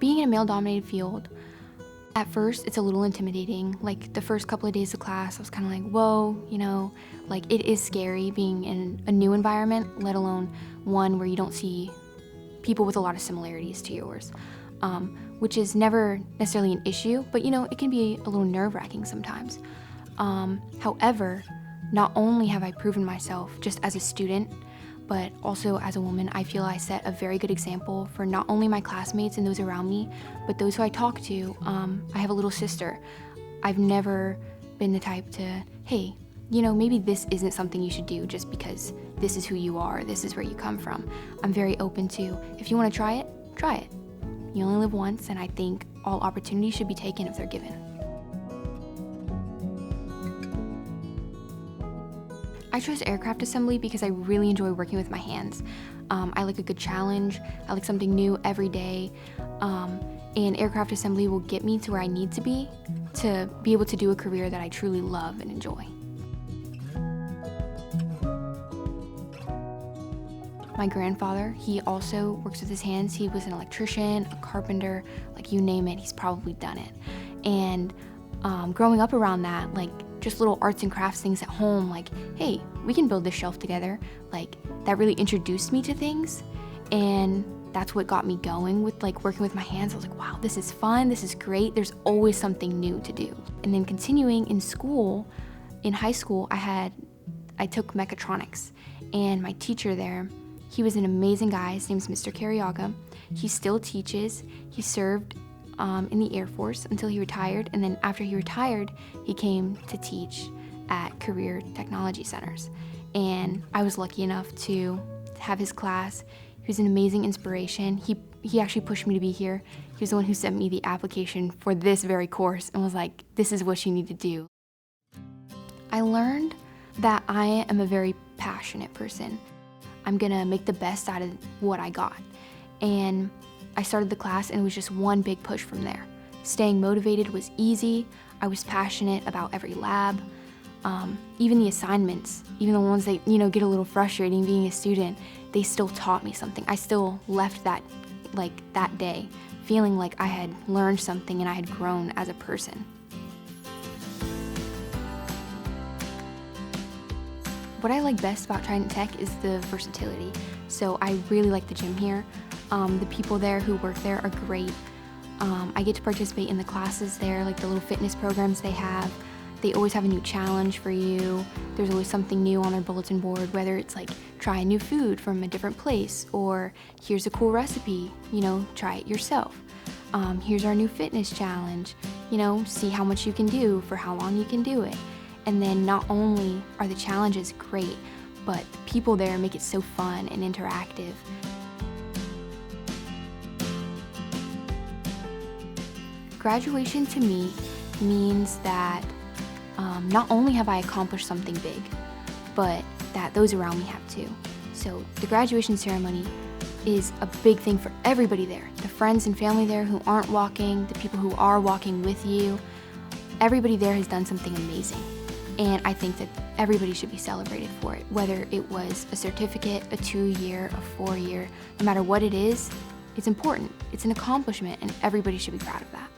being in a male-dominated field, at first it's a little intimidating. Like the first couple of days of class, I was kind of like, whoa, like it is scary being in a new environment, let alone one where you don't see people with a lot of similarities to yours, which is never necessarily an issue, but it can be a little nerve-wracking sometimes. However, not only have I proven myself just as a student, but also as a woman, I feel I set a very good example for not only my classmates and those around me, but those who I talk to. I have a little sister. I've never been the type to, hey, maybe this isn't something you should do just because this is who you are, this is where you come from. I'm very open to, if you want to try it, try it. You only live once, and I think all opportunities should be taken if they're given. I chose aircraft assembly because I really enjoy working with my hands. I like a good challenge, I like something new every day, and aircraft assembly will get me to where I need to be able to do a career that I truly love and enjoy. My grandfather, he also works with his hands. He was an electrician, a carpenter, like you name it, he's probably done it. And growing up around that, like just little arts and crafts things at home, like, hey, we can build this shelf together. Like that really introduced me to things, and that's what got me going with like working with my hands. I was like, wow, this is fun, this is great. There's always something new to do. And then continuing in school, in high school, I took mechatronics, and my teacher there, he was an amazing guy. His name's Mr. Carriaga. He still teaches. He served in the Air Force until he retired, and then after he retired, he came to teach at career technology centers. And I was lucky enough to have his class. He was an amazing inspiration. He actually pushed me to be here. He was the one who sent me the application for this very course and was like, this is what you need to do. I learned that I am a very passionate person. I'm gonna make the best out of what I got. And I started the class, and it was just one big push from there. Staying motivated was easy. I was passionate about every lab. Even the assignments, even the ones that get a little frustrating being a student, they still taught me something. I still left that day feeling like I had learned something and I had grown as a person. What I like best about Trident Tech is the versatility. So I really like the gym here. The people there who work there are great. I get to participate in the classes there, like the little fitness programs they have. They always have a new challenge for you. There's always something new on their bulletin board, whether it's like try a new food from a different place, or here's a cool recipe, try it yourself. Here's our new fitness challenge, see how much you can do for how long you can do it. And then not only are the challenges great, but the people there make it so fun and interactive. Graduation to me means that not only have I accomplished something big, but that those around me have too. So the graduation ceremony is a big thing for everybody there. The friends and family there who aren't walking, the people who are walking with you, everybody there has done something amazing. And I think that everybody should be celebrated for it, whether it was a certificate, a 2-year, a 4-year, no matter what it is, it's important. It's an accomplishment, and everybody should be proud of that.